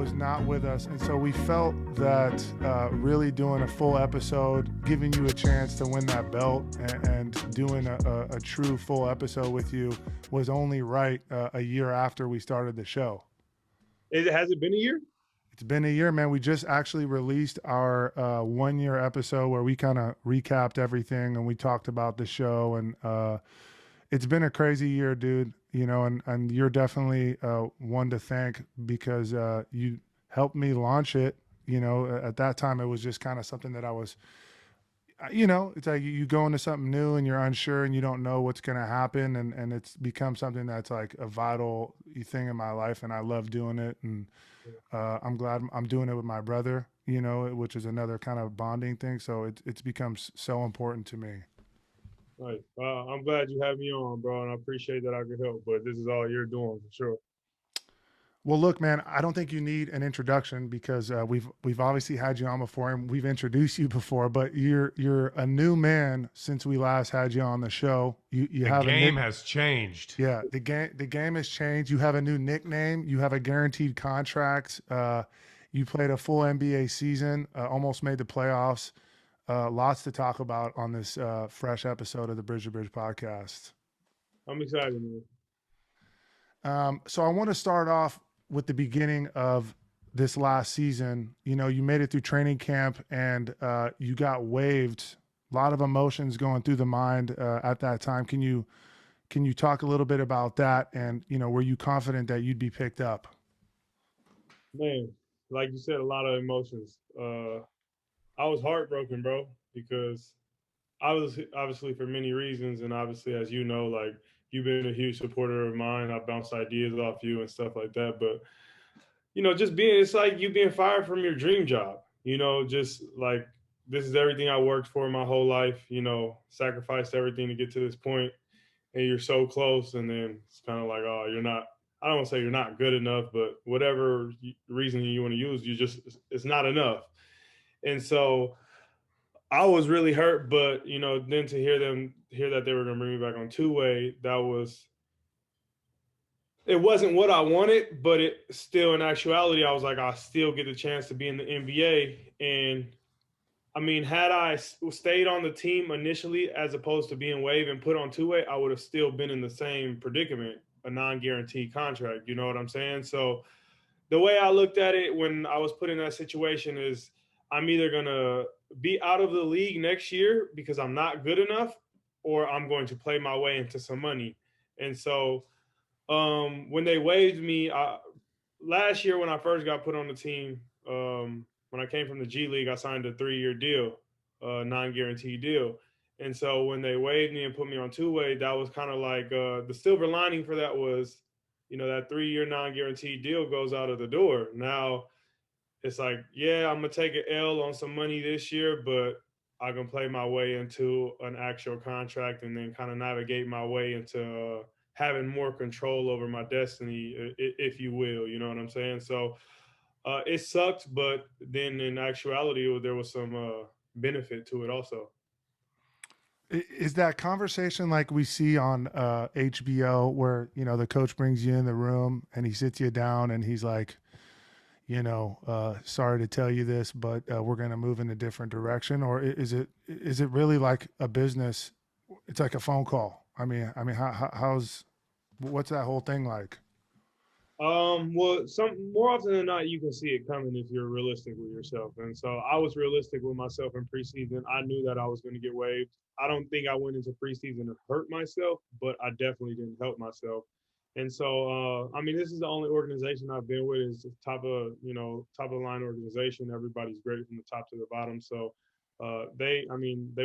was not with us. And so we felt that really doing a full episode, giving you a chance to win that belt and doing a true full episode with you was only right a year after we started the show. Has it been a year? It's been a year, man. We just actually released our 1 year episode where we kind of recapped everything and we talked about the show. And it's been a crazy year, dude. You know, and you're definitely one to thank because you helped me launch it. You know, at that time, it was just kind of something that I was, you know, it's like you go into something new and you're unsure and you don't know what's going to happen. And it's become something that's like a vital thing in my life. And I love doing it. And I'm glad I'm doing it with my brother, you know, which is another kind of bonding thing. So it's become so important to me. Right. I'm glad you had me on, bro, and I appreciate that I could help. But this is all you're doing for sure. Well, look, man, I don't think you need an introduction because we've obviously had you on before and we've introduced you before, but you're a new man since we last had you on the show. You have the game has changed. Yeah, the game has changed. You have a new nickname. You have a guaranteed contract. You played a full NBA season, almost made the playoffs. Lots to talk about on this fresh episode of the Bridge to Bridge podcast. I'm excited, man. So I want to start off with the beginning of this last season. You know, you made it through training camp and you got waived. A lot of emotions going through the mind at that time. Can you talk a little bit about that? And, you know, were you confident that you'd be picked up? Man, like you said, a lot of emotions. I was heartbroken, bro, because I was obviously for many reasons. And obviously, as you know, like you've been a huge supporter of mine. I bounced ideas off you and stuff like that. But, you know, it's like you being fired from your dream job, you know, just like this is everything I worked for my whole life, you know, sacrificed everything to get to this point, and you're so close. And then it's kind of like, oh, I don't want to say you're not good enough, but whatever reason you want to use, it's not enough. And so I was really hurt, but, you know, then to hear that they were going to bring me back on two-way, it wasn't what I wanted, but it still, in actuality, I was like, I still get the chance to be in the NBA. And I mean, had I stayed on the team initially, as opposed to being waived and put on two-way, I would have still been in the same predicament, a non-guaranteed contract. You know what I'm saying? So the way I looked at it when I was put in that situation is I'm either going to be out of the league next year because I'm not good enough, or I'm going to play my way into some money. And so when they waived me last year, when I first got put on the team, when I came from the G League, I signed a 3-year deal, non-guaranteed deal. And so when they waived me and put me on two-way, that was kind of like the silver lining for that was, you know, that 3-year non-guaranteed deal goes out of the door. Now it's like, yeah, I'm going to take an L on some money this year, but I can play my way into an actual contract and then kind of navigate my way into having more control over my destiny, if you will, you know what I'm saying? So it sucked, but then in actuality, there was some benefit to it also. Is that conversation like we see on HBO where, you know, the coach brings you in the room and he sits you down and he's like, you know, sorry to tell you this, but we're going to move in a different direction? Or is it really like a business? It's like a phone call. I mean, what's that whole thing like? Well, more often than not, you can see it coming if you're realistic with yourself. And so I was realistic with myself in preseason. I knew that I was going to get waived. I don't think I went into preseason to hurt myself, but I definitely didn't help myself. And so, I mean, this is the only organization I've been with is top of the line organization. Everybody's great from the top to the bottom. So they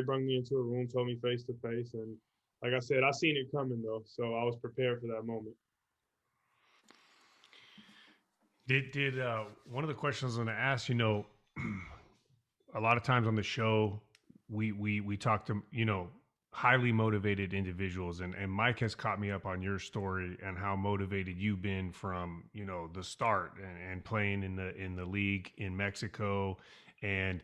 brought me into a room, told me face to face. And like I said, I seen it coming though. So I was prepared for that moment. Did one of the questions I was going to ask, you know, a lot of times on the show, we talk to, you know, highly motivated individuals, and Mike has caught me up on your story and how motivated you've been from, you know, the start and playing in the league in Mexico. And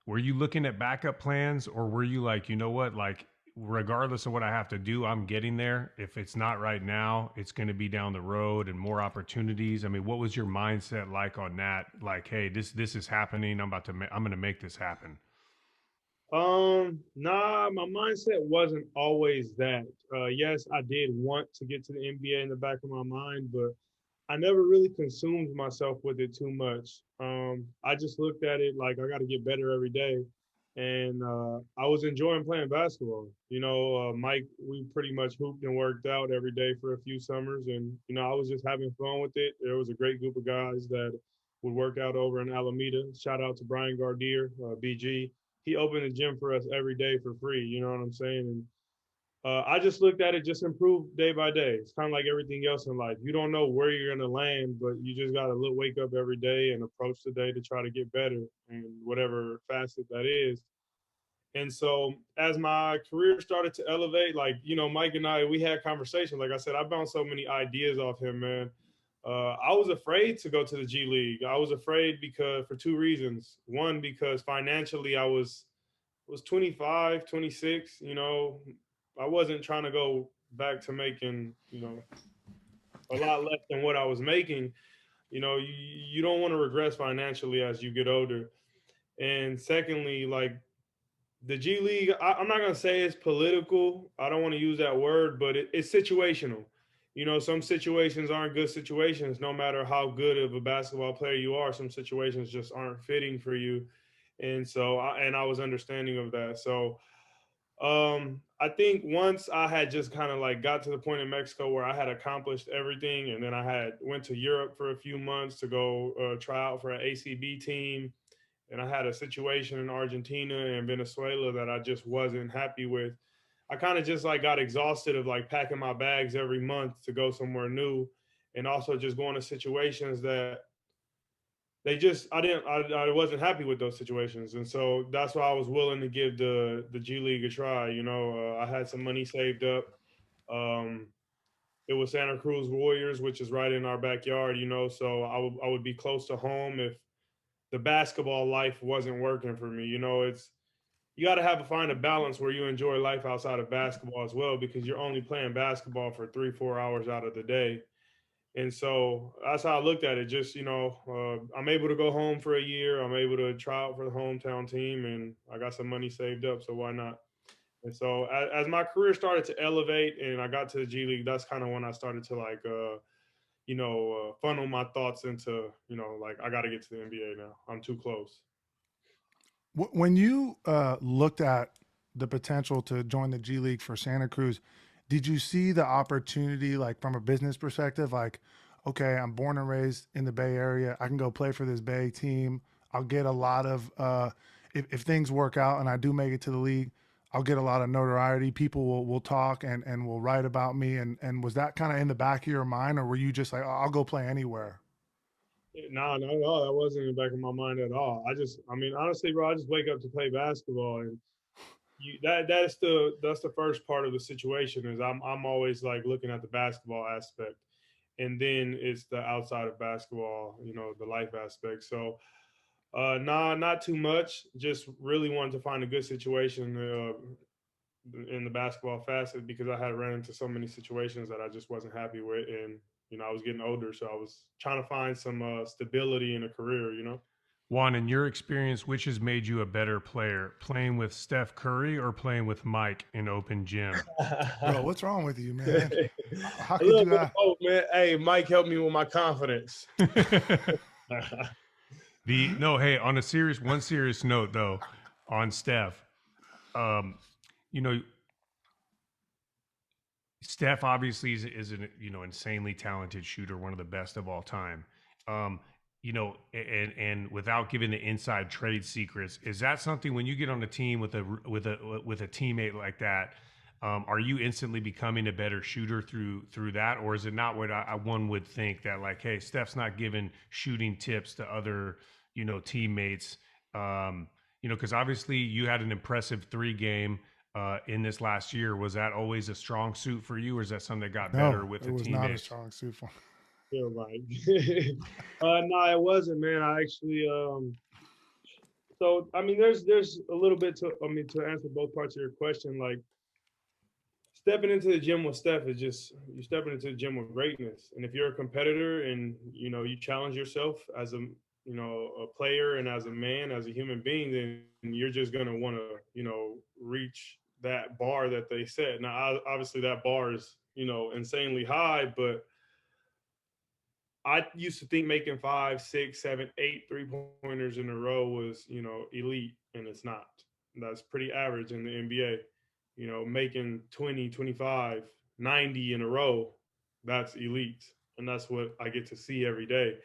were you looking at backup plans, or were you like, you know what, like regardless of what I have to do, I'm getting there. If it's not right now, it's going to be down the road and more opportunities. I mean, what was your mindset like on that? Like, hey, this is happening. I'm going to make this happen. Nah, my mindset wasn't always that. Yes, I did want to get to the NBA in the back of my mind, but I never really consumed myself with it too much. I just looked at it like I got to get better every day, and I was enjoying playing basketball. Mike, we pretty much hooped and worked out every day for a few summers, and I was just having fun with it. There was a great group of guys that would work out over in Alameda. Shout out to Brian Gardier, BG. He opened the gym for us every day for free. You know what I'm saying? And I just looked at it, just improve day by day. It's kind of like everything else in life. You don't know where you're going to land, but you just got to wake up every day and approach the day to try to get better in whatever facet that is. And so as my career started to elevate, like, Mike and I, we had conversations. Like I said, I bounced so many ideas off him, man. I was afraid to go to the G League. I was afraid for two reasons. One, because financially I was 25, 26, I wasn't trying to go back to making, a lot less than what I was making. You don't want to regress financially as you get older. And secondly, like the G League, I'm not going to say it's political. I don't want to use that word, but it's situational. Some situations aren't good situations, no matter how good of a basketball player you are. Some situations just aren't fitting for you. And so, I was understanding of that. So, I think once I had just kind of like got to the point in Mexico where I had accomplished everything, and then I had went to Europe for a few months to go try out for an ACB team, and I had a situation in Argentina and Venezuela that I just wasn't happy with. I kind of just like got exhausted of like packing my bags every month to go somewhere new, and also just going to situations that I wasn't happy with those situations. And so that's why I was willing to give the G League a try. I had some money saved up. um it was Santa Cruz Warriors, which is right in our backyard, so I would be close to home if the basketball life wasn't working for me. It's you got to find a balance where you enjoy life outside of basketball as well, because you're only playing basketball for 3-4 hours out of the day. And so that's how I looked at it. Just, I'm able to go home for a year. I'm able to try out for the hometown team, and I got some money saved up. So why not? And so as my career started to elevate and I got to the G League, that's kind of when I started to like, funnel my thoughts into, like I got to get to the NBA now. I'm too close. When you looked at the potential to join the G League for Santa Cruz, did you see the opportunity, like from a business perspective, like, okay, I'm born and raised in the Bay Area. I can go play for this Bay team. I'll get a lot of, if things work out and I do make it to the league, I'll get a lot of notoriety. People will talk and will write about me. And was that kind of in the back of your mind, or were you just like, oh, I'll go play anywhere? No, not at all. That wasn't in the back of my mind at all. Honestly, bro, I just wake up to play basketball, and that's the first part of the situation. Is I'm always like looking at the basketball aspect, and then it's the outside of basketball, the life aspect. So, nah, not too much. Just really wanted to find a good situation in the basketball facet, because I had ran into so many situations that I just wasn't happy with, and I was getting older, so I was trying to find some stability in a career. Juan, in your experience, which has made you a better player, playing with Steph Curry or playing with Mike in open gym? Bro, what's wrong with you, man? How A could little you bit of both, man. Hey, Mike helped me with my confidence. Hey, on one serious note though, on Steph, you know, Steph obviously is an insanely talented shooter, one of the best of all time. Um, and without giving the inside trade secrets, is that something when you get on a team with a teammate like that? Are you instantly becoming a better shooter through that, or is it not what one would think that like, hey, Steph's not giving shooting tips to other teammates? Because obviously you had an impressive 3 game in this last year. Was that always a strong suit for you, or is that something that got better with the teammates? It was not a strong suit for me. Feel right. No, it wasn't, man. I actually, so I mean, there's a little bit to answer both parts of your question. Like, stepping into the gym with Steph is just you stepping into the gym with greatness. And if you're a competitor and you challenge yourself as a a player and as a man, as a human being, then you're just gonna want to reach that bar that they set. Now, obviously, that bar is insanely high, but I used to think making 5, 6, 7, 8 3-pointers in a row was elite, and it's not. That's pretty average in the NBA. Making 20, 25, 90 in a row, that's elite. And that's what I get to see every day.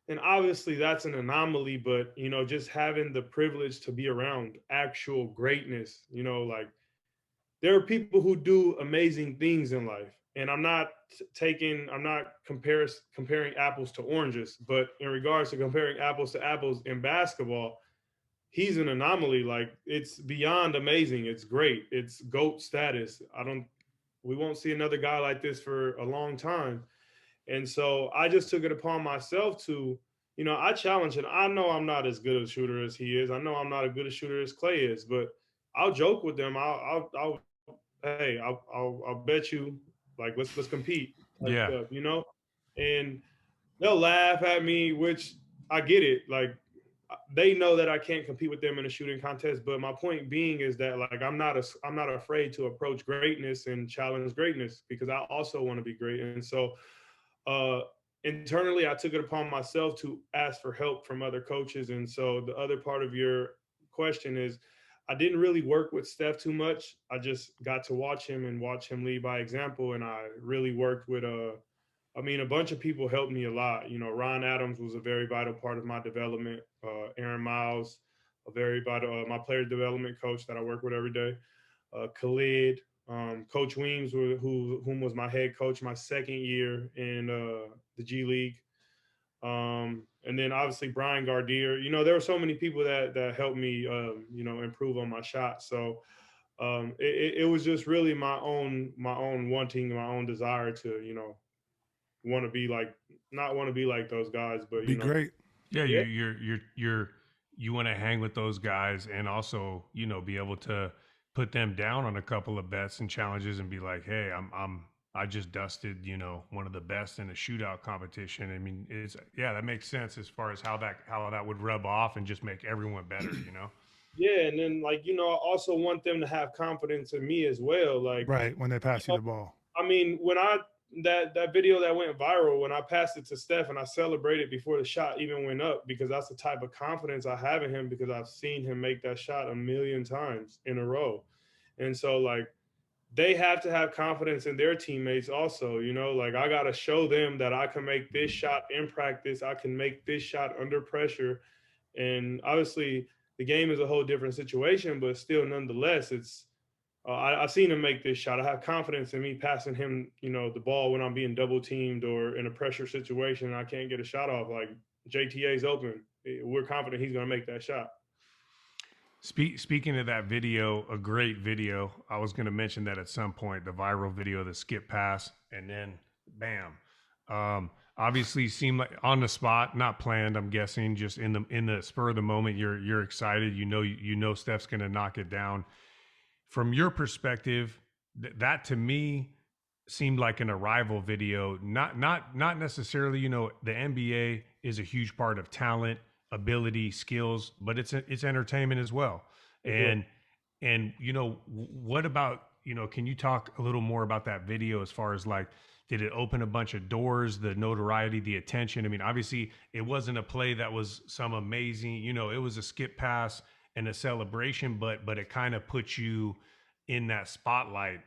And obviously that's an anomaly, but just having the privilege to be around actual greatness, like there are people who do amazing things in life. And I'm not comparing apples to oranges, but in regards to comparing apples to apples in basketball, he's an anomaly. Like, it's beyond amazing. It's great. It's GOAT status. We won't see another guy like this for a long time. And so I just took it upon myself to, I challenge him. I know I'm not as good a shooter as he is. I know I'm not as good a shooter as Clay is, but I'll joke with them. I'll bet you, like, let's compete type Yeah. stuff, and they'll laugh at me, which I get it. Like, they know that I can't compete with them in a shooting contest. But my point being is that, like, I'm not afraid to approach greatness and challenge greatness, because I also want to be great. And so internally, I took it upon myself to ask for help from other coaches. And so the other part of your question is, I didn't really work with Steph too much. I just got to watch him and watch him lead by example. And I really worked with a bunch of people helped me a lot. Ron Adams was a very vital part of my development. Aaron Miles, a very vital, my player development coach that I work with every day. Khalid, Coach Weems, whom was my head coach my second year in the G League. And then obviously Brian Gardier. There were so many people that helped me, improve on my shot. So it was just really my own wanting, my own desire to, want to be like, not want to be like those guys, but Be great. Yeah, you want to hang with those guys, and also be able to put them down on a couple of bets and challenges, and be like, hey, I just dusted one of the best in a shootout competition. I mean, that makes sense as far as how that would rub off and just make everyone better. Yeah, and then, like, I also want them to have confidence in me as well. Like, Right, when they pass you the ball. I mean, when that video that went viral, when I passed it to Steph and I celebrated before the shot even went up, because that's the type of confidence I have in him, because I've seen him make that shot a million times in a row. And so, like, they have to have confidence in their teammates also. Like, I got to show them that I can make this shot in practice. I can make this shot under pressure. And obviously the game is a whole different situation, but still, nonetheless, it's, I've seen him make this shot. I have confidence in me passing him, the ball when I'm being double teamed or in a pressure situation and I can't get a shot off. Like, JTA's open. We're confident he's going to make that shot. Speaking of that video, a great video. I was going to mention that at some point, the viral video, the skip pass, and then bam. Obviously seemed like on the spot, not planned, I'm guessing, just in the spur of the moment, you're excited. You know Steph's going to knock it down. From your perspective, that to me seemed like an arrival video. Not necessarily, the NBA is a huge part of talent, ability, skills, but it's entertainment as well. Mm-hmm. And what about, can you talk a little more about that video as far as, like, did it open a bunch of doors, the notoriety, the attention? I mean, obviously it wasn't a play that was some amazing, it was a skip pass and a celebration, but it kind of puts you in that spotlight,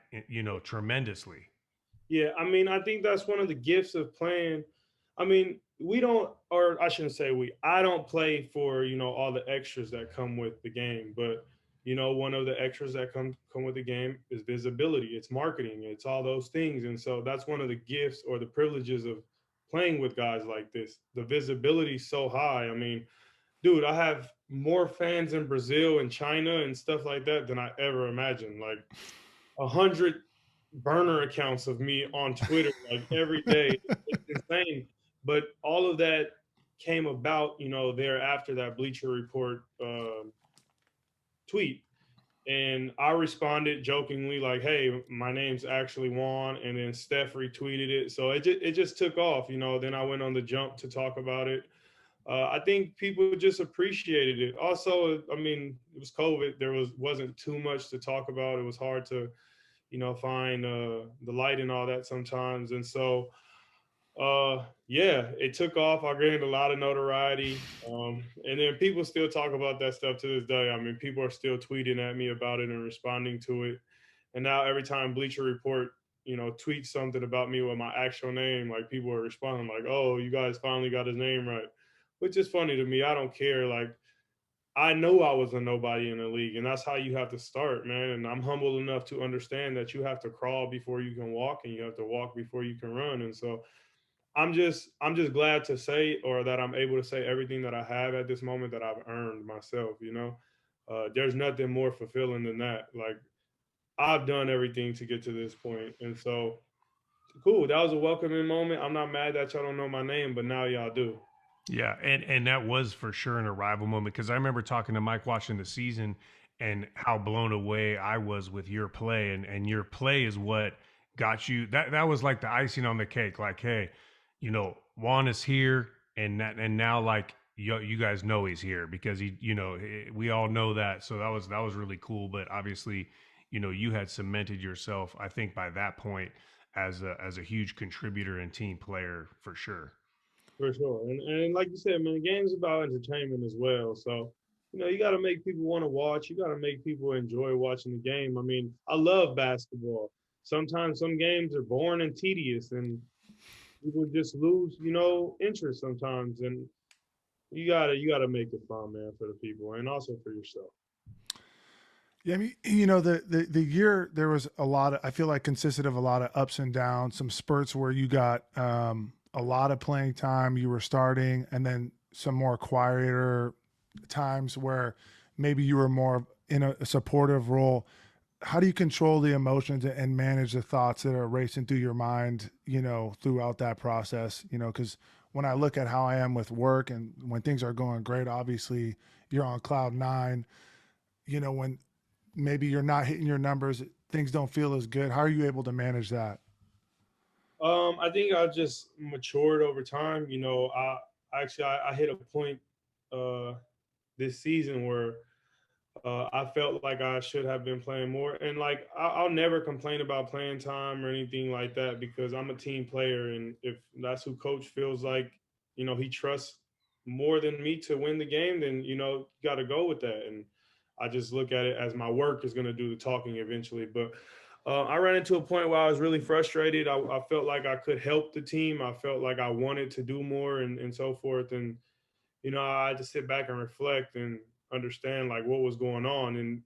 tremendously. Yeah, I mean, I think that's one of the gifts of playing. I mean, I don't play for, all the extras that come with the game, but one of the extras that come with the game is visibility. It's marketing. It's all those things. And so that's one of the gifts or the privileges of playing with guys like this. The visibility is so high. I mean, dude, I have more fans in Brazil and China and stuff like that than I ever imagined. Like 100 burner accounts of me on Twitter, like, every day. It's insane. But all of that came about, there after that Bleacher Report tweet. And I responded jokingly like, "Hey, my name's actually Juan," and then Steph retweeted it. So it just took off, you know. Then I went on the jump to talk about it. I think people just appreciated it. Also, I mean, it was COVID. There wasn't too much to talk about. It was hard to, you know, find the light and all that sometimes. And so, yeah, it took off. I gained a lot of notoriety, and then people still talk about that stuff to this day. I mean, people are still tweeting at me about it and responding to it. And now every time Bleacher Report, you know, tweets something about me with my actual name, like people are responding like, "Oh, you guys finally got his name right," which is funny to me. I don't care. Like, I know I was a nobody in the league, and that's how you have to start, man. And I'm humble enough to understand that you have to crawl before you can walk, and you have to walk before you can run. And so I'm just glad to say, or that I'm able to say everything that I have at this moment that I've earned myself. You know, there's nothing more fulfilling than that. Like, I've done everything to get to this point, and so cool. That was a welcoming moment. I'm not mad that y'all don't know my name, but now y'all do. Yeah, and that was for sure an arrival moment because I remember talking to Mike watching the season and how blown away I was with your play, and your play is what got you. That was like the icing on the cake. Like, hey, you know, Juan is here, and now like you guys know he's here because we all know that. So that was really cool. But obviously, you know, you had cemented yourself, I think, by that point as a huge contributor and team player for sure. For sure. And like you said, man, the game's about entertainment as well. So, you know, you got to make people want to watch. You got to make people enjoy watching the game. I mean, I love basketball. Sometimes some games are boring and tedious, and people just lose, you know, interest sometimes. And you gotta make it fun, man, for the people and also for yourself. Yeah, I mean, you know, the year there was a lot of, I feel like consisted of a lot of ups and downs, some spurts where you got a lot of playing time, you were starting, and then some more quieter times where maybe you were more in a supportive role. How do you control the emotions and manage the thoughts that are racing through your mind, you know, throughout that process? You know, because when I look at how I am with work and when things are going great, obviously you're on cloud nine. You know, when maybe you're not hitting your numbers, things don't feel as good. How are you able to manage that? I think I just matured over time. You know, I hit a point uh, this season where I felt like I should have been playing more. And like, I'll never complain about playing time or anything like that because I'm a team player. And if that's who coach feels like, you know, he trusts more than me to win the game, then, you know, you got to go with that. And I just look at it as my work is going to do the talking eventually. But I ran into a point where I was really frustrated. I felt like I could help the team. I felt like I wanted to do more and so forth. And you know, I had to sit back and reflect and understand like what was going on. And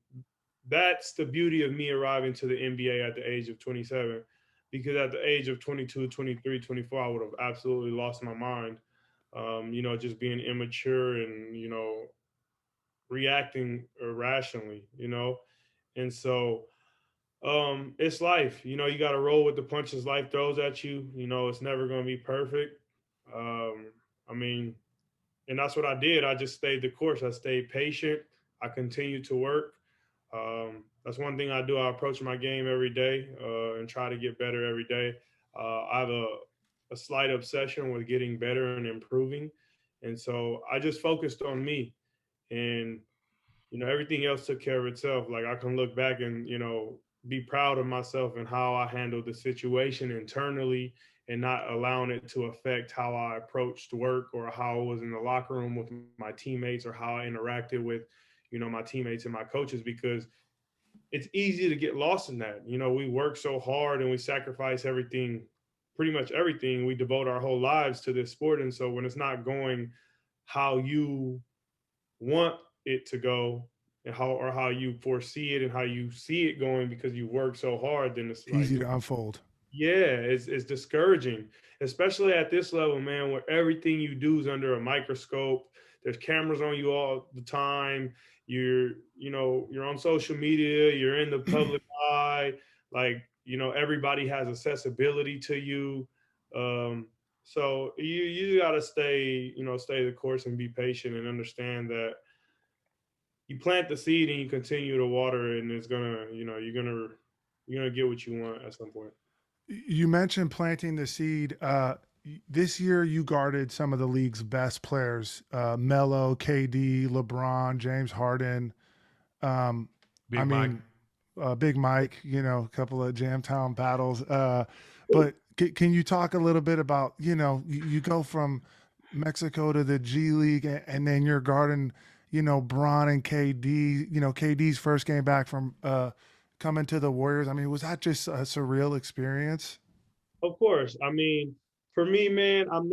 that's the beauty of me arriving to the NBA at the age of 27, because at the age of 22, 23, 24, I would have absolutely lost my mind. You know, just being immature and, you know, reacting irrationally, you know? And so it's life. You know, you got to roll with the punches life throws at you. You know, it's never going to be perfect. Um, I mean, and that's what I did. I just stayed the course. I stayed patient. I continued to work. That's one thing I do. I approach my game every day and try to get better every day. I have a slight obsession with getting better and improving, and so I just focused on me, and you know everything else took care of itself. Like I can look back and you know be proud of myself and how I handled the situation internally and not allowing it to affect how I approached work or how I was in the locker room with my teammates or how I interacted with, you know, my teammates and my coaches, because it's easy to get lost in that. You know, we work so hard and we sacrifice everything, pretty much everything. We devote our whole lives to this sport. And so when it's not going how you want it to go and how you foresee it and how you see it going because you work so hard, then it's like, Easy to unfold. yeah, it's discouraging, especially at this level, man, where everything you do is under a microscope. There's cameras on you all the time. You know, you're on social media, you're in the public eye. Like, you know, everybody has accessibility to you. Um, so you got to stay, you know, stay the course and be patient and understand that you plant the seed and you continue to water it, and it's gonna, you're gonna get what you want at some point. You mentioned planting the seed. This year, you guarded some of the league's best players: Melo, KD, LeBron, James Harden. Big I Mike. mean, Big Mike. You know, a couple of Jamtown battles. But can you talk a little bit about, you go from Mexico to the G League, and then you're guarding, Bron and KD. You know, KD's first game back from coming to the Warriors. I mean, was that just a surreal experience? Of course. I mean, for me, man, I'm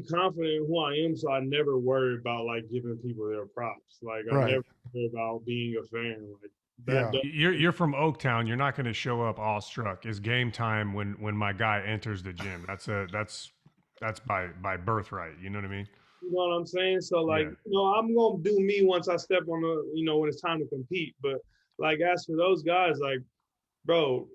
confident in who I am, so I never worry about like giving people their props. Like I Right. never worry about being a fan. Like Yeah. You're from Oaktown. You're not going to show up awestruck. It's game time when my guy enters the gym. That's by birthright. You know what I mean? you know what I'm saying? So like, Yeah. I'm gonna do me once I step on when it's time to compete. But like as for those guys, like, bro,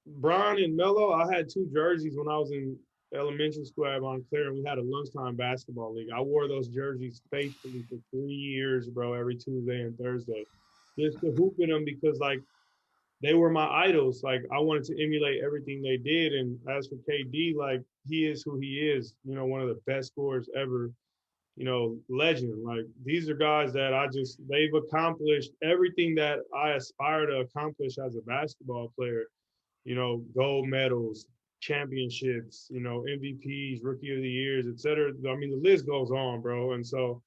Bron and Melo, I had two jerseys when I was in elementary school at Montclair, and we had a lunchtime basketball league. I wore those jerseys faithfully for 3 years, bro, every Tuesday and Thursday, just to hoop in them because like they were my idols. Like I wanted to emulate everything they did. And as for KD, like he is who he is. One of the best scorers ever. Legend. Like these are guys that they've accomplished everything that I aspire to accomplish as a basketball player. Gold medals, championships, MVPs, rookie of the years, et cetera. I mean, the list goes on, bro. And so,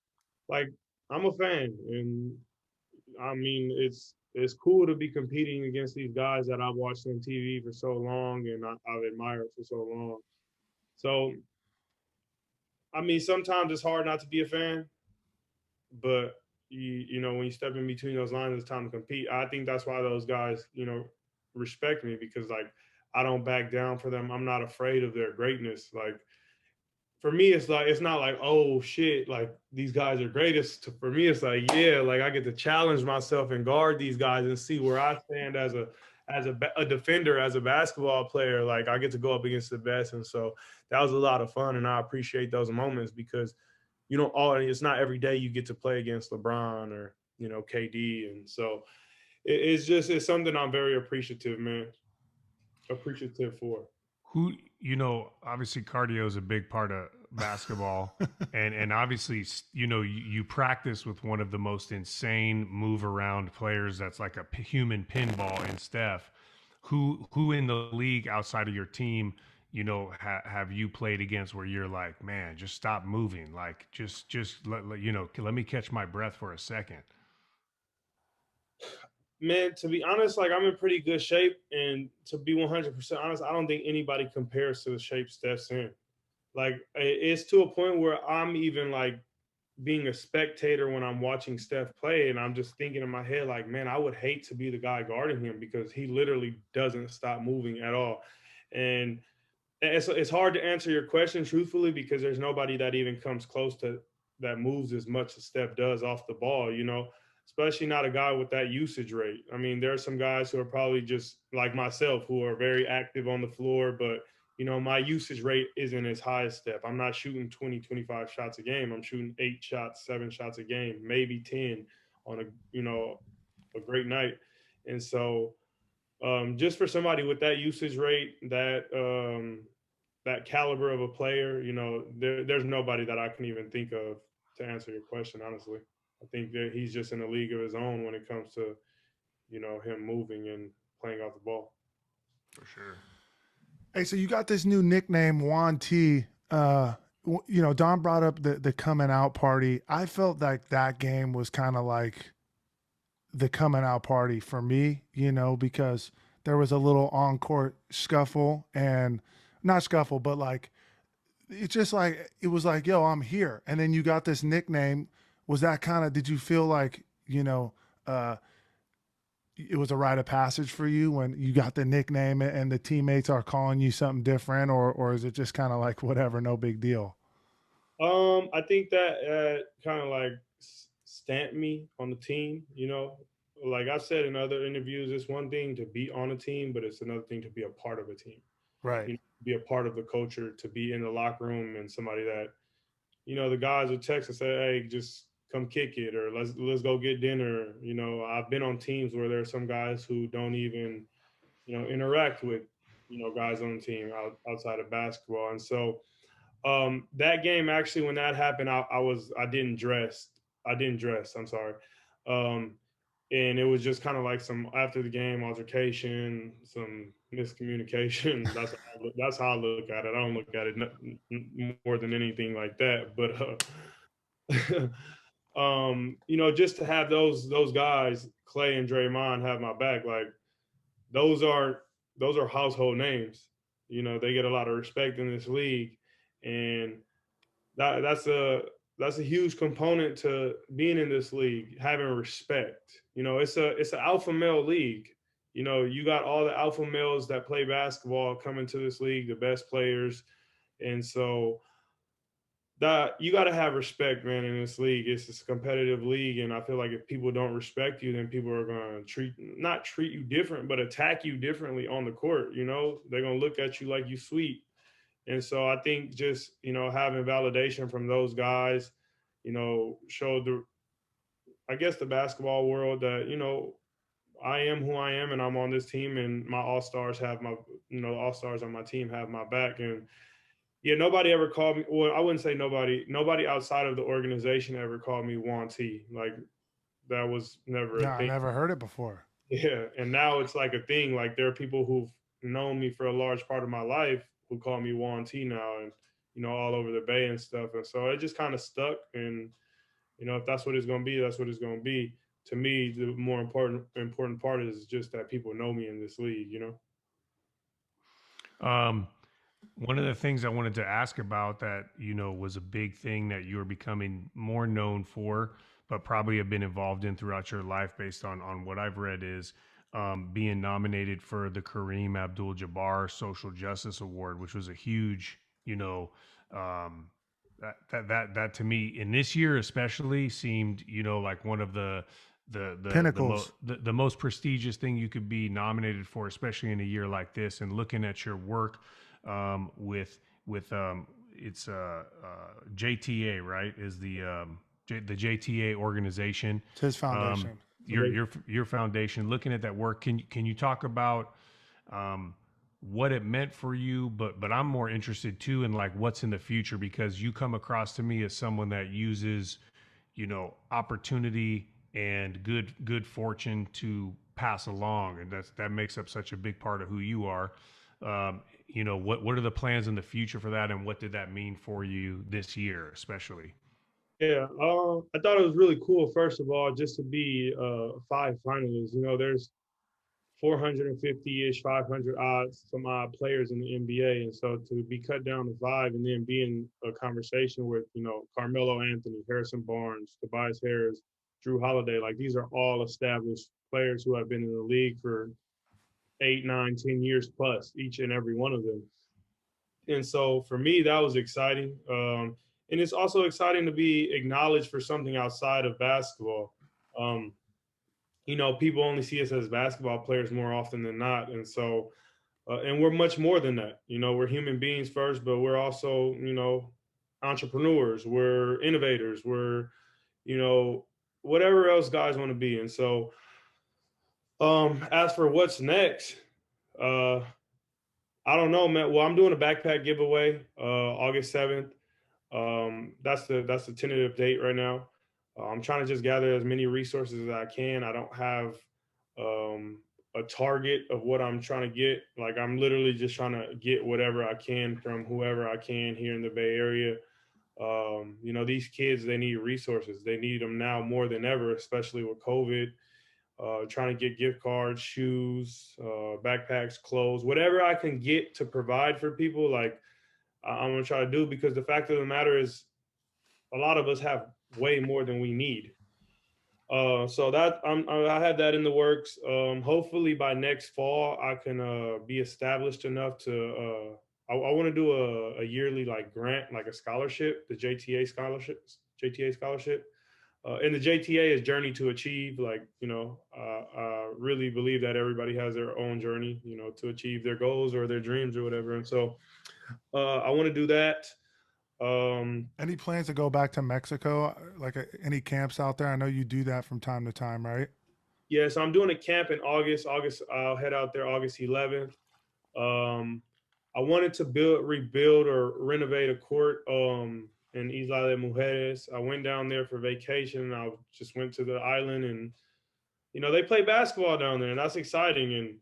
like, I'm a fan, and I mean, it's cool to be competing against these guys that I've watched on TV for so long, and I've admired for so long. So, I mean, sometimes it's hard not to be a fan, but when you step in between those lines, it's time to compete. I think that's why those guys, respect me because like I don't back down for them. I'm not afraid of their greatness. Like for me, it's not like, oh shit, like these guys are greatest. For me, it's like, yeah, like I get to challenge myself and guard these guys and see where I stand as a defender, as a basketball player. Like I get to go up against the best, and so that was a lot of fun, and I appreciate those moments because it's not every day you get to play against LeBron or KD, and so it's something I'm very appreciative, man. Appreciative for. Who obviously cardio is a big part of basketball, and obviously you practice with one of the most insane move around players that's like a human pinball in Steph. Who in the league outside of your team have you played against where you're like, man, just stop moving, like just let me catch my breath for a second? Man, to be honest, like I'm in pretty good shape, and to be 100% honest, I don't think anybody compares to the shape Steph's in. Like it's to a point where I'm even like being a spectator when I'm watching Steph play, and I'm just thinking in my head like, man, I would hate to be the guy guarding him because he literally doesn't stop moving at all. And it's hard to answer your question truthfully because there's nobody that even comes close to that moves as much as Steph does off the ball, especially not a guy with that usage rate. I mean, there are some guys who are probably just like myself who are very active on the floor, but my usage rate isn't as high as Steph. I'm not shooting 20, 25 shots a game. I'm shooting 8 shots, 7 shots a game, maybe 10 on a great night. And so just for somebody with that usage rate, that caliber of a player, there's nobody that I can even think of to answer your question. Honestly, I think that he's just in a league of his own when it comes to him moving and playing off the ball. For sure. Hey, so you got this new nickname, Juan T. Don brought up the coming out party. I felt like that game was kind of like the coming out party for me, because there was a little on court scuffle, and not scuffle, but like it's just like it was like, yo, I'm here. And then you got this nickname. Was that kind of, did you feel like, it was a rite of passage for you when you got the nickname and the teammates are calling you something different, or is it just kind of like whatever, no big deal? I think that kind of like stamped me on the team. Like I've said in other interviews, it's one thing to be on a team, but it's another thing to be a part of a team. Right. Be a part of the culture, to be in the locker room, and somebody that the guys would text and say, hey, just come kick it, or let's go get dinner. You know, I've been on teams where there are some guys who don't even, you know, interact with, you know, guys on the team outside of basketball. And so that game, actually, when that happened, I didn't dress. I didn't dress. I'm sorry. Um, and it was just kind of like some after the game altercation, some miscommunication. That's how I look at it. I don't look at it more than anything like that. But you know, just to have those guys, Clay and Draymond, have my back, like those are household names. You know, they get a lot of respect in this league, and that's a huge component to being in this league, having respect. You know, it's an alpha male league. You know, you got all the alpha males that play basketball coming to this league, the best players, and so that you got to have respect, man, in this league. It's this competitive league, and I feel like if people don't respect you, then people are going to not treat you different, but attack you differently on the court. You know, they're going to look at you like you sweet. And so I think just, you know, having validation from those guys, you know, showed I guess the basketball world that, you know, I am who I am and I'm on this team, and my all-stars have my, you know, all-stars on my team have my back. And yeah, nobody ever called me. Well, I wouldn't say nobody outside of the organization ever called me Juan T. Like that was never No, a I thing. never heard it before. Yeah. And now it's like a thing. Like there are people who've known me for a large part of my life who call me Juan T now, and, you know, all over the Bay and stuff. And so it just kind of stuck. And, you know, if that's what it's going to be, that's what it's going to be. To me, the more important part is just that people know me in this league, you know? One of the things I wanted to ask about that, you know, was a big thing that you're becoming more known for, but probably have been involved in throughout your life based on what I've read, is being nominated for the Kareem Abdul-Jabbar Social Justice Award, which was a huge, you know, that to me in this year especially seemed, you know, like one of Pinnacles. the most prestigious thing you could be nominated for, especially in a year like this. And looking at your work with it's JTA, right? Is the JTA organization? It's his foundation. Your foundation. Looking at that work, can you talk about what it meant for you? But I'm more interested too in like what's in the future, because you come across to me as someone that uses, you know, opportunity and good fortune to pass along, and that makes up such a big part of who you are. You know, what are the plans in the future for that, and what did that mean for you this year, especially? Yeah, I thought it was really cool, first of all, just to be 5 finalists. You know, there's 450-ish, 500 odds, some odd players in the NBA. And so to be cut down to 5 and then be in a conversation with, you know, Carmelo Anthony, Harrison Barnes, Tobias Harris, Drew Holiday, like these are all established players who have been in the league for 8, 9, 10 years plus, each and every one of them. And so for me, that was exciting. And it's also exciting to be acknowledged for something outside of basketball. Um, you know, people only see us as basketball players more often than not. And so, and we're much more than that. You know, we're human beings first, but we're also, you know, entrepreneurs, we're innovators, we're, you know, whatever else guys want to be. And so, as for what's next, uh, I don't know, man. Well, I'm doing a backpack giveaway, August 7th. That's the tentative date right now. I'm trying to just gather as many resources as I can. I don't have a target of what I'm trying to get. Like I'm literally just trying to get whatever I can from whoever I can here in the Bay Area. You know, these kids, they need resources. They need them now more than ever, especially with COVID. Trying to get gift cards, shoes, backpacks, clothes, whatever I can get to provide for people. Like I'm gonna try to do, because the fact of the matter is, a lot of us have way more than we need. So that I have that in the works. Hopefully by next fall, I can be established enough to. I want to do a yearly like grant, like a scholarship, the JTA scholarships, JTA scholarship. And the JTA is Journey to Achieve. Like, you know, I really believe that everybody has their own journey, you know, to achieve their goals or their dreams or whatever. And so I want to do that. Any plans to go back to Mexico? Like any camps out there? I know you do that from time to time, right? Yeah, so I'm doing a camp in August. I'll head out there August 11th. Um, I wanted to rebuild, or renovate a court in Isla de Mujeres. I went down there for vacation. I just went to the island, and they play basketball down there, and that's exciting. And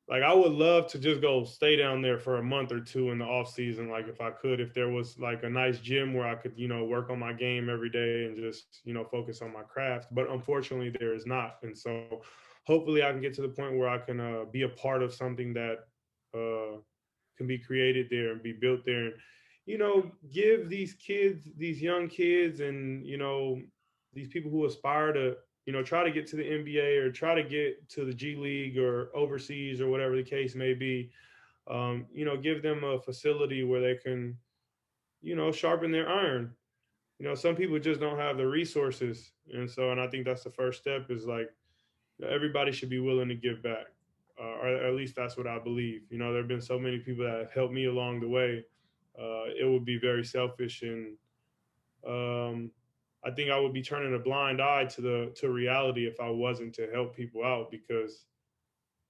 like, I would love to just go stay down there for a month or two in the off season. Like, if I could, if there was like a nice gym where I could, work on my game every day and just, focus on my craft. But unfortunately, there is not. And so hopefully I can get to the point where I can be a part of something that can be created there and be built there. And, give these kids, these young kids, and, these people who aspire to, try to get to the NBA or try to get to the G League or overseas or whatever the case may be, give them a facility where they can, sharpen their iron. Some people just don't have the resources. And I think that's the first step, is like, everybody should be willing to give back. Or at least that's what I believe. There have been so many people that have helped me along the way. It would be very selfish, and um, I think I would be turning a blind eye to reality if I wasn't to help people out, because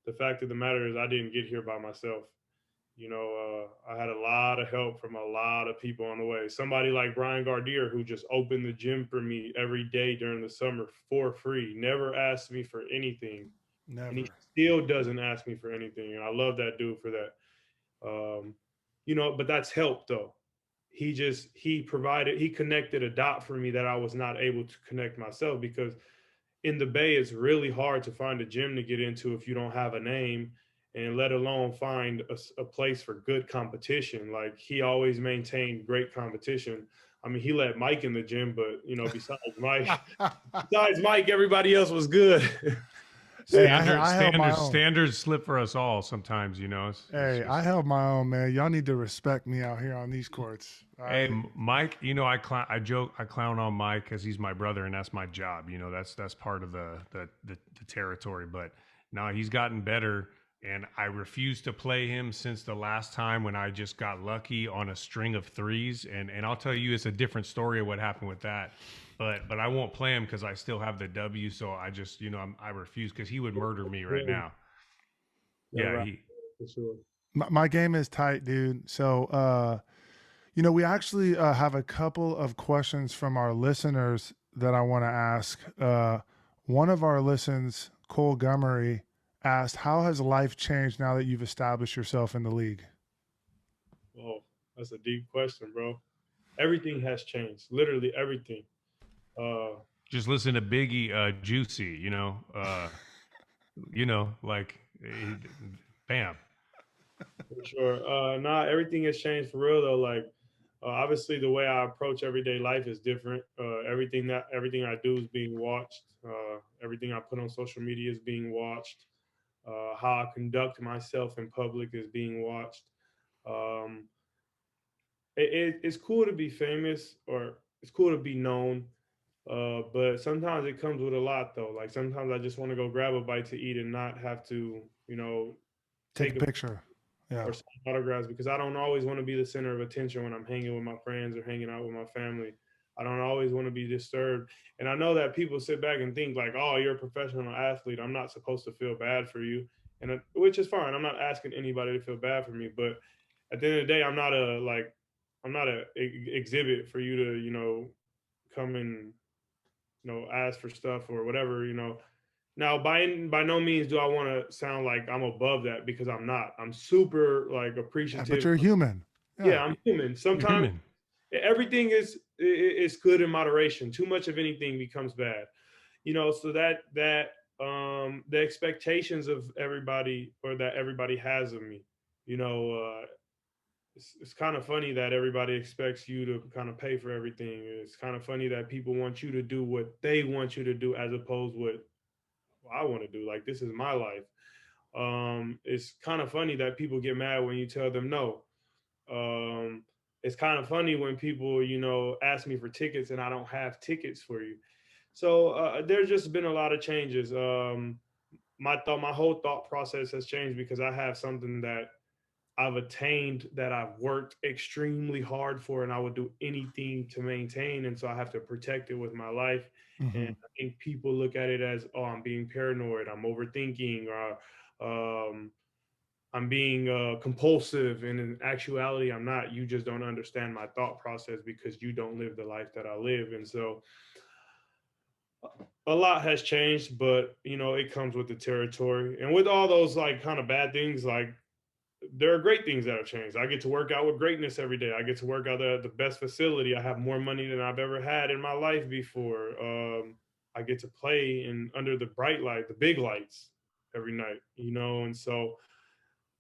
the fact of the matter is I didn't get here by myself. I had a lot of help from a lot of people on the way. Somebody like Brian Gardier, who just opened the gym for me every day during the summer for free, never asked me for anything. And he Never. still doesn't ask me for anything. And I love that dude for that. Um, but that's help though. He connected a dot for me that I was not able to connect myself, because in the Bay, it's really hard to find a gym to get into if you don't have a name, and let alone find a place for good competition. Like, he always maintained great competition. I mean, he let Mike in the gym, but besides Mike, everybody else was good. Hey, I held my own. Standards slip for us all sometimes, Hey, I held my own, man. Y'all need to respect me out here on these courts. Hey, Mike, I joke, I clown on Mike because he's my brother and that's my job. That's part of the territory. But no, he's gotten better, and I refuse to play him since the last time when I just got lucky on a string of threes. And I'll tell you, it's a different story of what happened with that. But I won't play him because I still have the W. So I just, I refuse, because he would murder me right now. Yeah, right. For sure. My game is tight, dude. So, we actually have a couple of questions from our listeners that I want to ask. One of our listeners, Cole Gummery, asked, how has life changed now that you've established yourself in the league? Oh, that's a deep question, bro. Everything has changed. Literally everything. Just listen to Biggie, Juicy, like, bam. For sure. Everything has changed for real though. Like, obviously the way I approach everyday life is different. Everything I do is being watched. Everything I put on social media is being watched. How I conduct myself in public is being watched. Um, it's cool to be famous, or it's cool to be known. But sometimes it comes with a lot though. Like, sometimes I just want to go grab a bite to eat and not have to, Take a picture. Yeah. Or sign autographs, because I don't always want to be the center of attention when I'm hanging with my friends or hanging out with my family. I don't always want to be disturbed. And I know that people sit back and think like, oh, you're a professional athlete, I'm not supposed to feel bad for you. And which is fine. I'm not asking anybody to feel bad for me. But at the end of the day, I'm not a exhibit for you to, come and, ask for stuff or whatever. Now, by no means do I want to sound like I'm above that, because I'm not. I'm super like appreciative. Yeah, but you're human. Yeah, I'm human. Sometimes everything is good in moderation. Too much of anything becomes bad. So that the expectations of everybody, or that everybody has of me, it's kind of funny that everybody expects you to kind of pay for everything. It's kind of funny that people want you to do what they want you to do, as opposed to what I want to do. Like, this is my life. It's kind of funny that people get mad when you tell them no. It's kind of funny when people, ask me for tickets and I don't have tickets for you. So there's just been a lot of changes. My whole thought process has changed, because I have something that I've attained, that I've worked extremely hard for, and I would do anything to maintain. And so I have to protect it with my life. And Mm-hmm. I think people look at it as, oh, I'm being paranoid, I'm overthinking, or I'm being compulsive. And in actuality, I'm not. You just don't understand my thought process because you don't live the life that I live. And so a lot has changed, but it comes with the territory. And with all those like kind of bad things, like there are great things that have changed. I get to work out with greatness every day. I get to work out at the best facility. I have more money than I've ever had in my life before. I get to play in under the bright light, the big lights every night, and so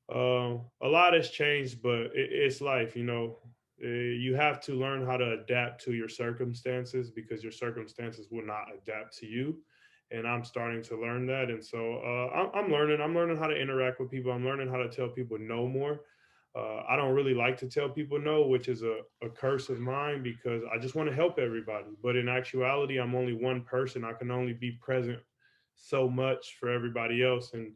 a lot has changed, but it's life. You have to learn how to adapt to your circumstances because your circumstances will not adapt to you. And I'm starting to learn that. And so I'm learning. I'm learning how to interact with people. I'm learning how to tell people no more. I don't really like to tell people no, which is a curse of mine because I just want to help everybody. But in actuality, I'm only one person. I can only be present so much for everybody else. And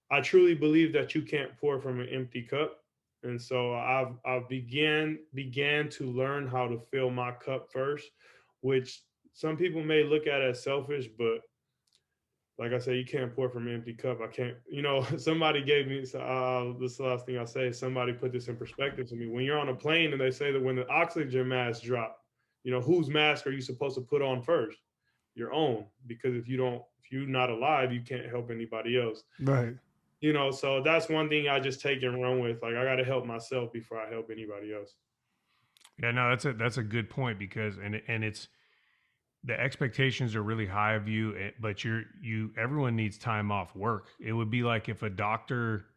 I truly believe that you can't pour from an empty cup. And so I've began to learn how to fill my cup first, which some people may look at as selfish, but like I said, you can't pour from an empty cup. I can't, somebody gave me, this is the last thing I'll say, somebody put this in perspective to me. When you're on a plane and they say that when the oxygen mask drop, whose mask are you supposed to put on first? Your own. Because if you're not alive, you can't help anybody else. Right. So that's one thing I just take and run with. Like I got to help myself before I help anybody else. Yeah, no, that's a good point because it's the expectations are really high of you, but everyone needs time off work. It would be like if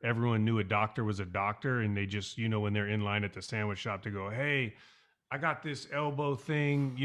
everyone knew a doctor was a doctor and they just, when they're in line at the sandwich shop to go, hey, I got this elbow thing,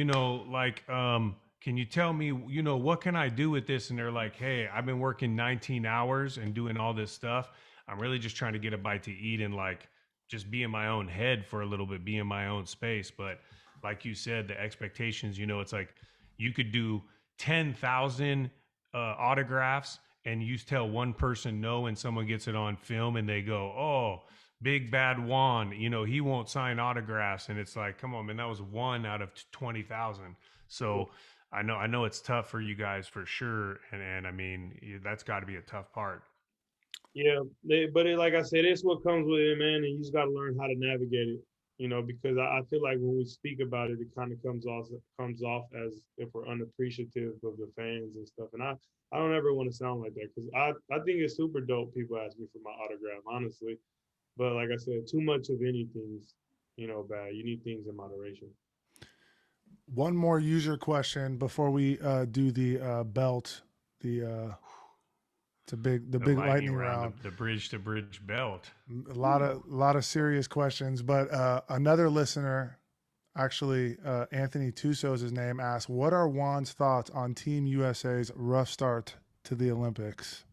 can you tell me, what can I do with this? And they're like, hey, I've been working 19 hours and doing all this stuff. I'm really just trying to get a bite to eat and like just be in my own head for a little bit, be in my own space. But like you said, the expectations, it's like you could do 10,000 autographs and you tell one person no and someone gets it on film and they go, oh, big bad Juan, he won't sign autographs. And it's like, come on, man, that was one out of 20,000. So I know it's tough for you guys for sure. And I mean, that's got to be a tough part. Yeah, like I said, it's what comes with it, man. And you just got to learn how to navigate it, because I feel like when we speak about it, it kind of comes off as if we're unappreciative of the fans and stuff. And I don't ever want to sound like that because I think it's super dope. People ask me for my autograph, honestly. But like I said, too much of anything's, bad. You need things in moderation. One more user question before we do the belt. It's the big lightning round. The bridge to bridge belt. A lot of serious questions, but another listener, actually Anthony Tuso is his name, asked, "What are Juan's thoughts on Team USA's rough start to the Olympics?"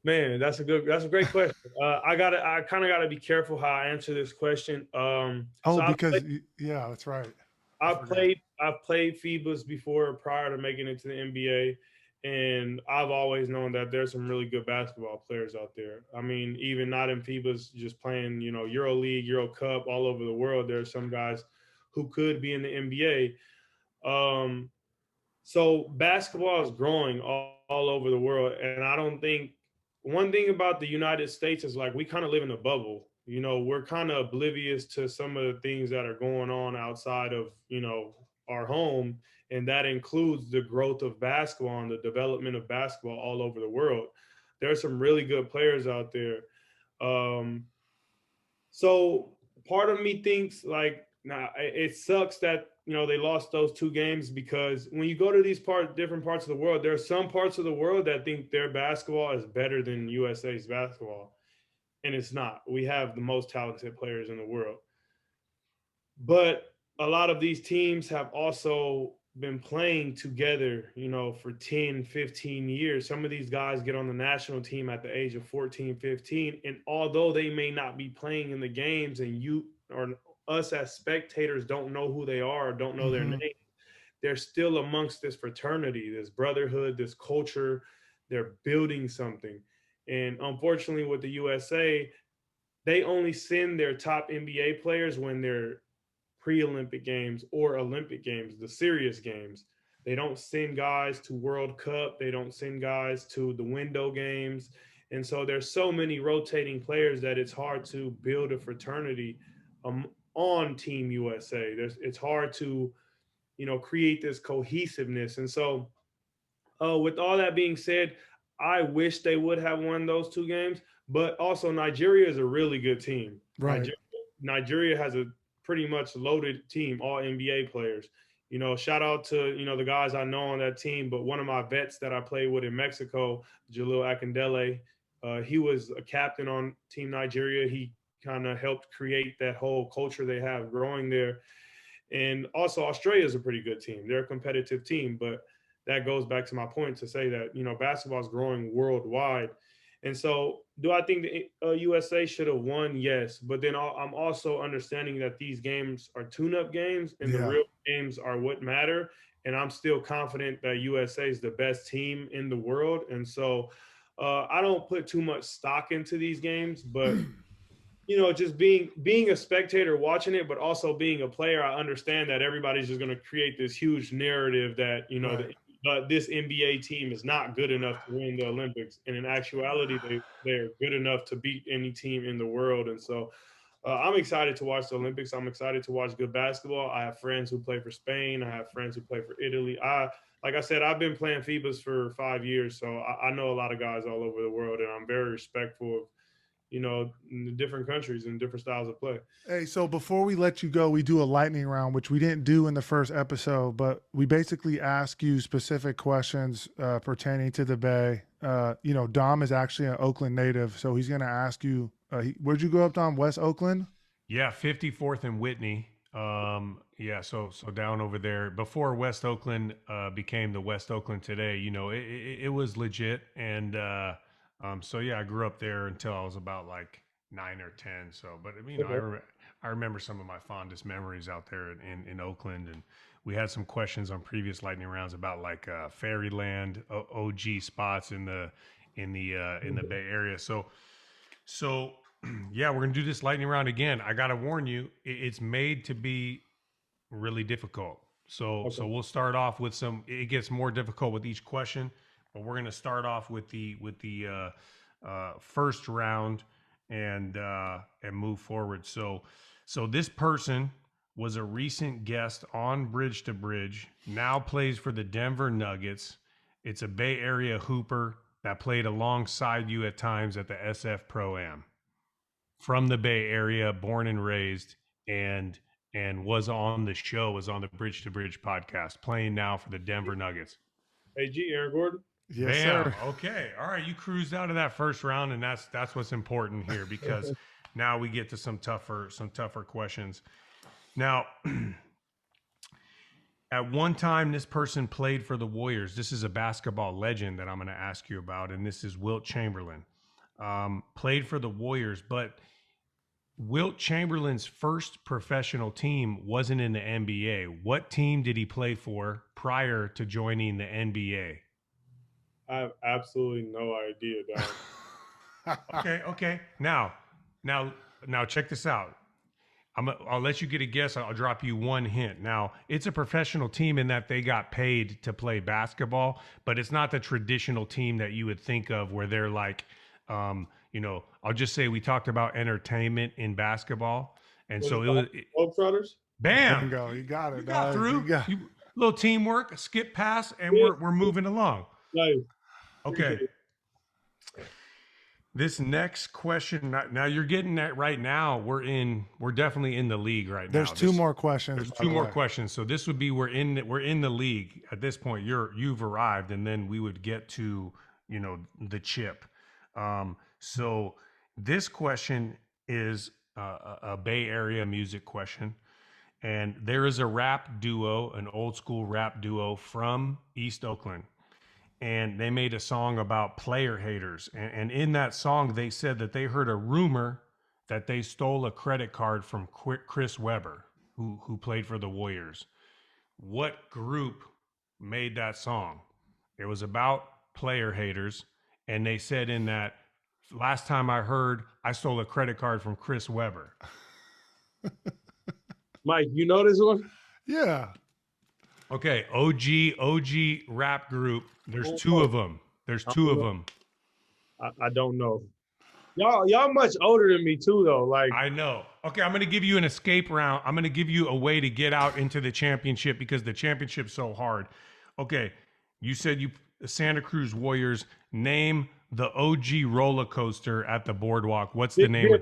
Man, that's a great question. I kind of gotta be careful how I answer this question. Yeah, that's right. I've played FIBAs before prior to making it to the NBA, and I've always known that there's some really good basketball players out there. I mean, even not in FIBAs, just playing, Euro League, Euro Cup, all over the world. There are some guys who could be in the NBA. So basketball is growing all over the world, and I don't think one thing about the United States is like we kind of live in a bubble. We're kind of oblivious to some of the things that are going on outside of, our home. And that includes the growth of basketball and the development of basketball all over the world. There are some really good players out there. So part of me thinks like, it sucks that, they lost those two games because when you go to these different parts of the world, there are some parts of the world that think their basketball is better than USA's basketball. And it's not. We have the most talented players in the world. But a lot of these teams have also been playing together, for 10, 15 years. Some of these guys get on the national team at the age of 14, 15. And although they may not be playing in the games and you or us as spectators don't know who they are or don't know their name, they're still amongst this fraternity, this brotherhood, this culture. They're building something. And unfortunately with the USA, they only send their top NBA players when they're pre-Olympic games or Olympic games, the serious games. They don't send guys to World Cup. They don't send guys to the window games. And so there's so many rotating players that it's hard to build a fraternity on Team USA. It's hard to, create this cohesiveness. And so with all that being said, I wish they would have won those two games, but also Nigeria is a really good team. Right. Nigeria has a pretty much loaded team, all NBA players. Shout out to, the guys I know on that team, but one of my vets that I played with in Mexico, Jalil Akindele, he was a captain on Team Nigeria. He kind of helped create that whole culture they have growing there. And also Australia is a pretty good team. They're a competitive team, but that goes back to my point to say that, basketball is growing worldwide. And so do I think the USA should have won? Yes. But then I'm also understanding that these games are tune-up games and the real games are what matter. And I'm still confident that USA is the best team in the world. And so I don't put too much stock into these games, but just being a spectator watching it, but also being a player, I understand that everybody's just going to create this huge narrative that, this NBA team is not good enough to win the Olympics. And in actuality, they're good enough to beat any team in the world. And so I'm excited to watch the Olympics. I'm excited to watch good basketball. I have friends who play for Spain. I have friends who play for Italy. Like I said, I've been playing FIBAs for 5 years. So I know a lot of guys all over the world, and I'm very respectful of, in the different countries and different styles of play. Hey, so before we let you go, we do a lightning round, which we didn't do in the first episode, but we basically ask you specific questions pertaining to the Bay. Dom is actually an Oakland native, so he's going to ask you, where'd you grow up, Dom? West Oakland? Yeah, 54th and Whitney. So down over there before West Oakland became the West Oakland today. It was legit, and I grew up there until I was about like 9 or 10. So, but I remember some of my fondest memories out there in Oakland, and we had some questions on previous lightning rounds about like Fairyland OG spots in the Bay Area. So yeah, we're gonna do this lightning round again. I gotta warn you, it's made to be really difficult. So we'll start off with it gets more difficult with each question. But we're going to start off with the first round and move forward. So this person was a recent guest on Bridge to Bridge. Now plays for the Denver Nuggets. It's a Bay Area hooper that played alongside you at times at the SF Pro-Am. From the Bay Area, born and raised, and was on the show, was on the Bridge to Bridge podcast, playing now for the Denver Nuggets. AG, Aaron Gordon. Yes, Bam. sir. Okay. All right. You cruised out of that first round, and that's what's important here, because now we get to some tougher questions. Now, at one time, this person played for the Warriors. This is a basketball legend that I'm going to ask you about, and this is Wilt Chamberlain. Played for the Warriors, but Wilt Chamberlain's first professional team wasn't in the NBA. What team did he play for prior to joining the NBA? I have absolutely no idea, Don. Okay. Now, check this out. I'll let you get a guess. I'll drop you one hint. Now, it's a professional team in that they got paid to play basketball, but it's not the traditional team that you would think of where they're like, I'll just say we talked about entertainment in basketball. And so it was Globetrotters. Bam. Bingo, you got it. You got through. Little teamwork, skip pass, and we're moving along. Nice. Okay. This next question, now you're getting that right now. We're definitely in the league right now. There's two more questions. There's two more questions. So this would be we're in the league at this point. You've arrived, and then we would get to the chip. So this question is a Bay Area music question, and there is a rap duo, an old school rap duo from East Oakland. And they made a song about player haters. And in that song, they said that they heard a rumor that they stole a credit card from Chris Webber, who played for the Warriors. What group made that song? It was about player haters. And they said in that last time I heard, I stole a credit card from Chris Webber. Mike, you know this one? Yeah. Okay, OG rap group. There's two of them. There's two of them. I don't know. Y'all much older than me too, though. Like I know. Okay, I'm going to give you an escape round. I'm going to give you a way to get out into the championship because the championship's so hard. Okay, you said Santa Cruz Warriors. Name the OG roller coaster at the boardwalk. What's the name?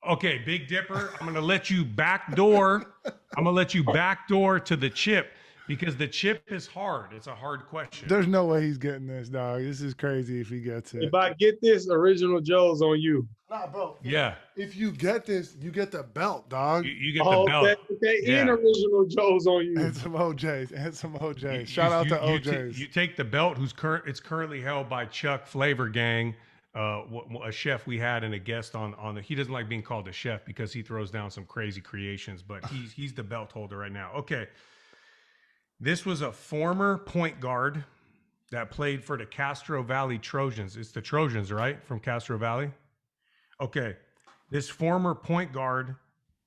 Okay, Big Dipper. I'm going to let you backdoor. I'm going to let you backdoor to the chip because the chip is hard. It's a hard question. There's no way he's getting this, dog. This is crazy if he gets it. If I get this, Original Joe's on you. Nah, bro. Yeah. If you get this, you get the belt, dog. You get the belt. Okay. Yeah. And Original Joe's on you. And some OJs. Shout out to OJs. You take the belt it's currently held by Chuck Flavor Gang, a chef we had and a guest on the. He doesn't like being called a chef because he throws down some crazy creations, but he's the belt holder right now. Okay. This was a former point guard that played for the Castro Valley Trojans. It's the Trojans, right? From Castro Valley? Okay. This former point guard,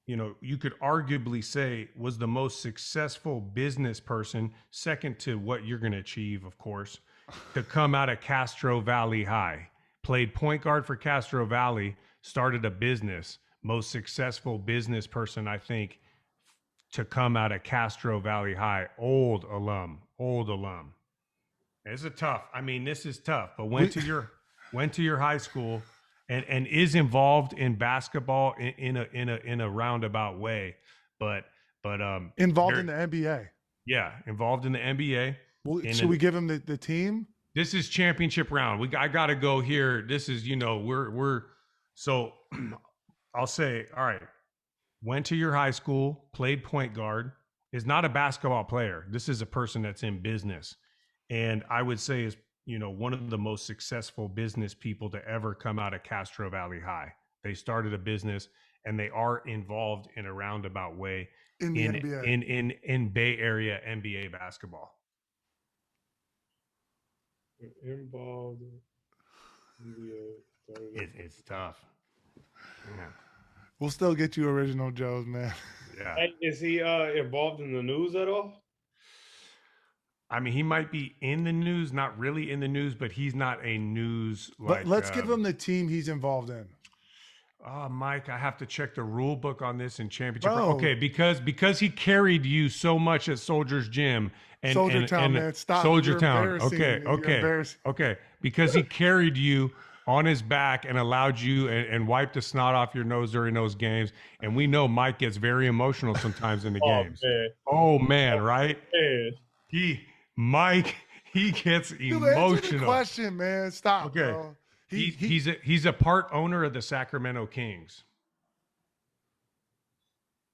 you could arguably say was the most successful business person, second to what you're going to achieve, of course, to come out of Castro Valley High. Played point guard for Castro Valley, started a business, most successful business person, I think, to come out of Castro Valley High. Old alum. This is tough, but went to your high school and is involved in basketball in a roundabout way, but involved in the NBA. Yeah, involved in the NBA. Well, should we give him the team? This is championship round. I got to go here. This is we're so I'll say, all right. Went to your high school, played point guard, is not a basketball player. This is a person that's in business. And I would say is, one of the most successful business people to ever come out of Castro Valley High. They started a business and they are involved in a roundabout way in the NBA. In Bay Area NBA basketball. Involved in NBA. It's tough. Yeah. We'll still get you Original Joe's, man. Yeah. Hey, is he involved in the news at all? I mean, he might be in the news, not really in the news, but he's not a news. But let's give him the team he's involved in. Oh, Mike, I have to check the rule book on this in championship. Bro. Okay, because he carried you so much at Soldier's Gym and Soldier Town, man. Stop. Soldier Town. Okay. Because he carried you on his back and allowed you and wiped the snot off your nose during those games. And we know Mike gets very emotional sometimes in the games. Man. Oh man, right? Man. He gets emotional. Answer the question, man. Stop. Okay. Bro. He's a part owner of the Sacramento Kings.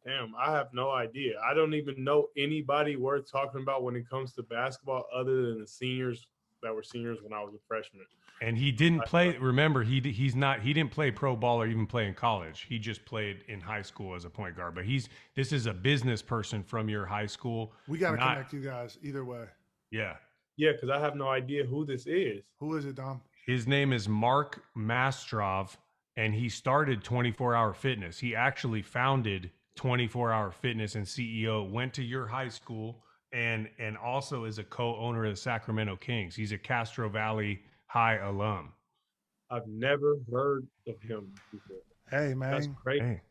Damn, I have no idea. I don't even know anybody worth talking about when it comes to basketball other than the seniors that were seniors when I was a freshman. And he didn't play. Remember, he didn't play pro ball or even play in college. He just played in high school as a point guard. But this is a business person from your high school. We got to connect you guys either way. Yeah. Yeah, because I have no idea who this is. Who is it, Dom? His name is Mark Mastrov, and he started 24-Hour Fitness. He actually founded 24-Hour Fitness and CEO, went to your high school, and also is a co-owner of the Sacramento Kings. He's a Castro Valley High alum. I've never heard of him before. Hey, man. That's crazy. Hey.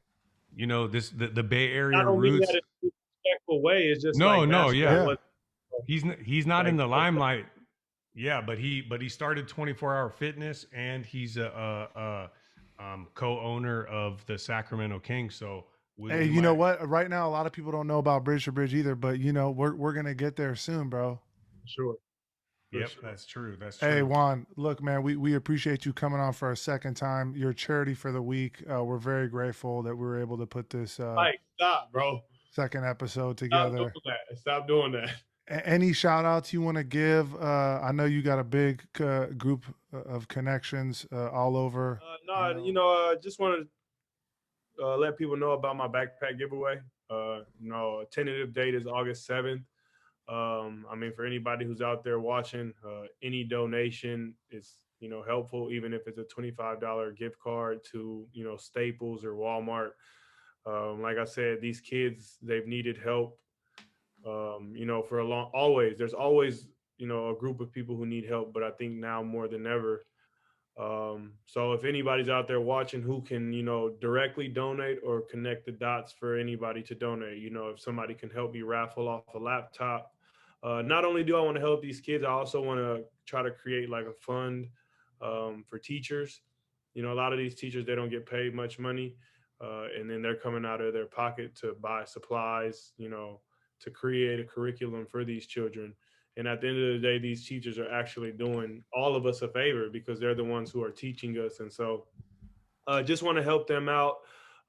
The Bay Area I don't roots. mean that in a respectful way. It's just yeah. He's not in the limelight. Yeah, but he started 24-Hour Fitness and he's a co-owner of the Sacramento Kings. So hey, you know what? Right now, a lot of people don't know about Bridge to Bridge either, but we're gonna get there soon, bro. Sure. Yep, sure. That's true. That's true. Hey, Juan, look, man, we appreciate you coming on for a second time. Your charity for the week. We're very grateful that we were able to put this stop, bro. Second episode together. Stop doing that. Any shout outs you want to give? I know you got a big group of connections all over. Just want to let people know about my backpack giveaway. Tentative date is August 7th. For anybody who's out there watching, any donation is, helpful, even if it's a $25 gift card to, Staples or Walmart. Like I said, these kids, they've needed help, for there's always, a group of people who need help, but I think now more than ever. So if anybody's out there watching who can, directly donate or connect the dots for anybody to donate, if somebody can help me raffle off a laptop. Not only do I want to help these kids, I also want to try to create like a fund for teachers. A lot of these teachers, they don't get paid much money. And then they're coming out of their pocket to buy supplies, to create a curriculum for these children. And at the end of the day, these teachers are actually doing all of us a favor because they're the ones who are teaching us. And so just want to help them out.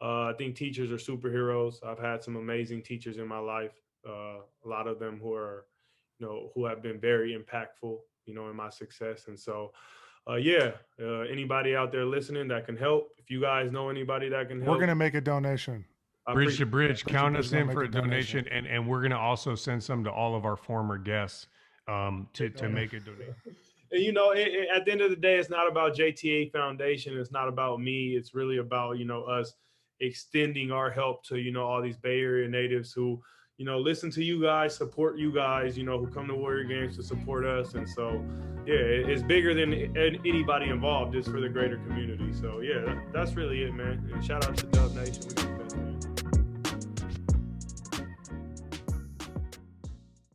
I think teachers are superheroes. I've had some amazing teachers in my life. A lot of them who are, who have been very impactful, in my success. And so, anybody out there listening that can help, if you guys know anybody that can help. We're going to make a donation. Bridge to Bridge, count us in for a donation. And we're going to also send some to all of our former guests to make a donation. And, at the end of the day, it's not about JTA Foundation. It's not about me. It's really about, us extending our help to, all these Bay Area natives who, listen to you guys, support you guys, who come to Warrior Games to support us. And so, it's bigger than anybody involved. It's for the greater community. So, that's really it, man. And shout out to Dub Nation.